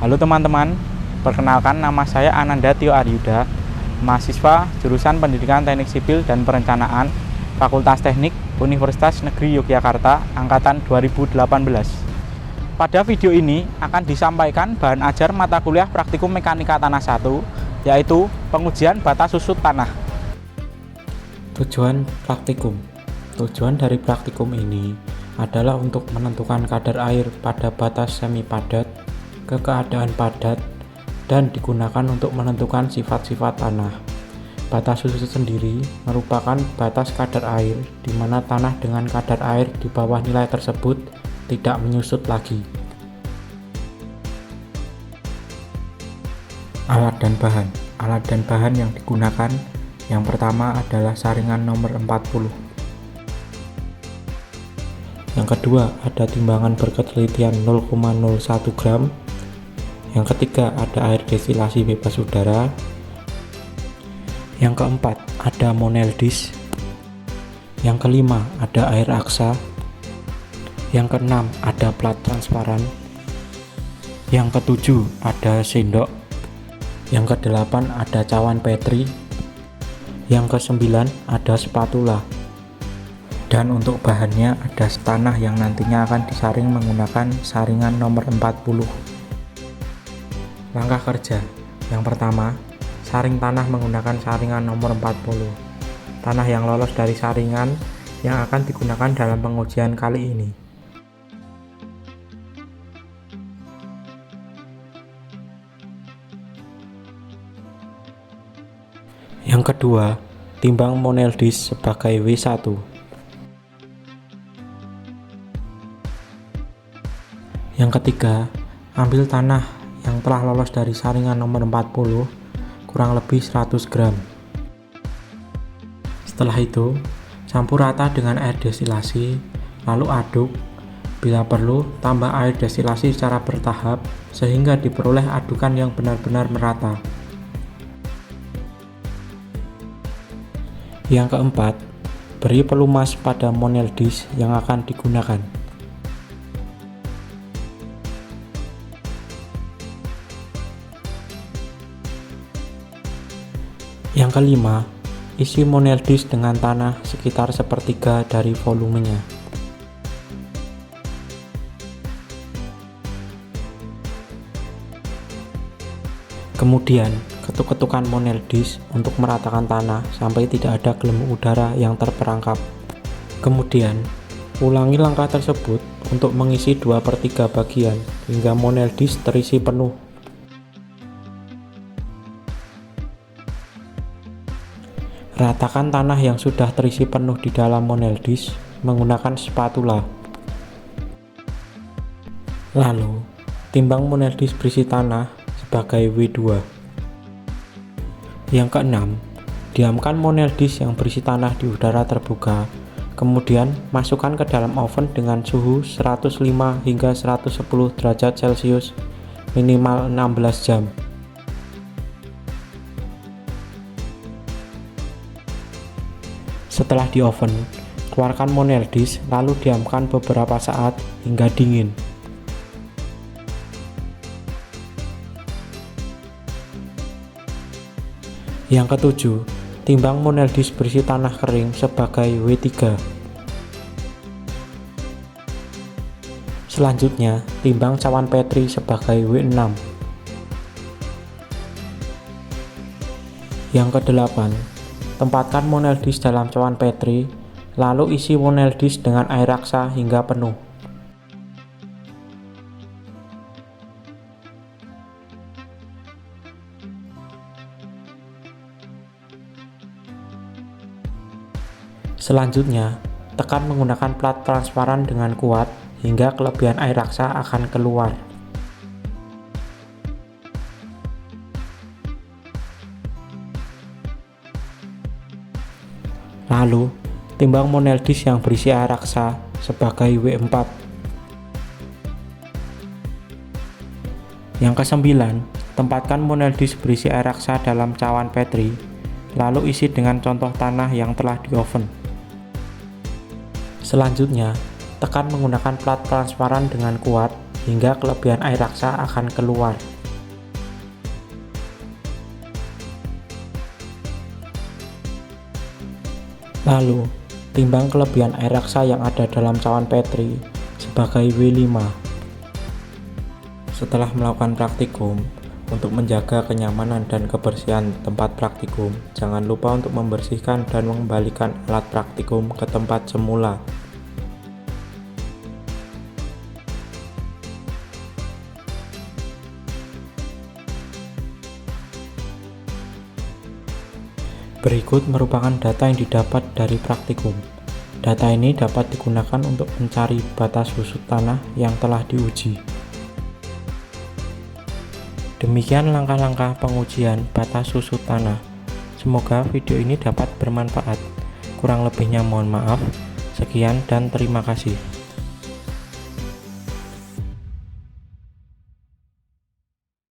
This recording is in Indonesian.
Halo teman-teman, perkenalkan nama saya Ananda Tio Aryuda, mahasiswa jurusan Pendidikan Teknik Sipil dan Perencanaan, Fakultas Teknik, Universitas Negeri Yogyakarta, Angkatan 2018. Pada video ini akan disampaikan bahan ajar mata kuliah Praktikum Mekanika Tanah 1, yaitu pengujian batas susut tanah. Tujuan praktikum. Tujuan dari praktikum ini adalah untuk menentukan kadar air pada batas semi padat ke keadaan padat dan digunakan untuk menentukan sifat-sifat tanah. Batas susut sendiri merupakan batas kadar air di mana tanah dengan kadar air di bawah nilai tersebut tidak menyusut lagi. Alat dan bahan. Alat dan bahan yang digunakan yang pertama adalah saringan nomor 40. Yang kedua ada timbangan berketelitian 0,01 gram. Yang ketiga ada air destilasi bebas udara. Yang keempat ada monel disk. Yang kelima ada air aksa. Yang keenam ada plat transparan. Yang ketujuh ada sendok. Yang kedelapan ada cawan Petri. Yang kesembilan ada spatula. Dan untuk bahannya ada tanah yang nantinya akan disaring menggunakan saringan nomor 40. Langkah kerja. Yang pertama, saring tanah menggunakan saringan nomor 40. Tanah yang lolos dari saringan yang akan digunakan dalam pengujian kali ini. Yang kedua, timbang monel disk sebagai W1. Yang ketiga, ambil tanah yang telah lolos dari saringan nomor 40 kurang lebih 100 gram. Setelah itu, campur rata dengan air destilasi, lalu aduk. Bila perlu, tambah air destilasi secara bertahap sehingga diperoleh adukan yang benar-benar merata. Yang keempat, beri pelumas pada monel disk yang akan digunakan. Yang kelima, isi monel disk dengan tanah sekitar sepertiga dari volumenya. Kemudian, ketuk-ketukan monel disk untuk meratakan tanah sampai tidak ada gelembung udara yang terperangkap. Kemudian, ulangi langkah tersebut untuk mengisi 2/3 bagian hingga monel disk terisi penuh. Ratakan tanah yang sudah terisi penuh di dalam monel disk menggunakan spatula. Lalu, timbang monel disk berisi tanah sebagai W2. Yang keenam, diamkan monel disk yang berisi tanah di udara terbuka, kemudian masukkan ke dalam oven dengan suhu 105 hingga 110 derajat Celcius minimal 16 jam. Setelah di oven, keluarkan monel disk lalu diamkan beberapa saat hingga dingin. Yang ketujuh, timbang monel disk berisi tanah kering sebagai W3. Selanjutnya, timbang cawan Petri sebagai W6. Yang kedelapan, tempatkan monel disk dalam cawan Petri, lalu isi monel disk dengan air aksa hingga penuh. Selanjutnya, tekan menggunakan plat transparan dengan kuat hingga kelebihan air aksa akan keluar. Lalu, timbang monel disk yang berisi air aksa sebagai W4. Yang kesembilan, tempatkan monel disk berisi air aksa dalam cawan Petri, lalu isi dengan contoh tanah yang telah di oven. Selanjutnya, tekan menggunakan plat transparan dengan kuat hingga kelebihan air raksa akan keluar. Lalu, timbang kelebihan air raksa yang ada dalam cawan Petri sebagai W5. Setelah melakukan praktikum, untuk menjaga kenyamanan dan kebersihan tempat praktikum, jangan lupa untuk membersihkan dan mengembalikan alat praktikum ke tempat semula. Berikut merupakan data yang didapat dari praktikum. Data ini dapat digunakan untuk mencari batas susut tanah yang telah diuji. Demikian langkah-langkah pengujian batas susut tanah. Semoga video ini dapat bermanfaat. Kurang lebihnya mohon maaf. Sekian dan terima kasih.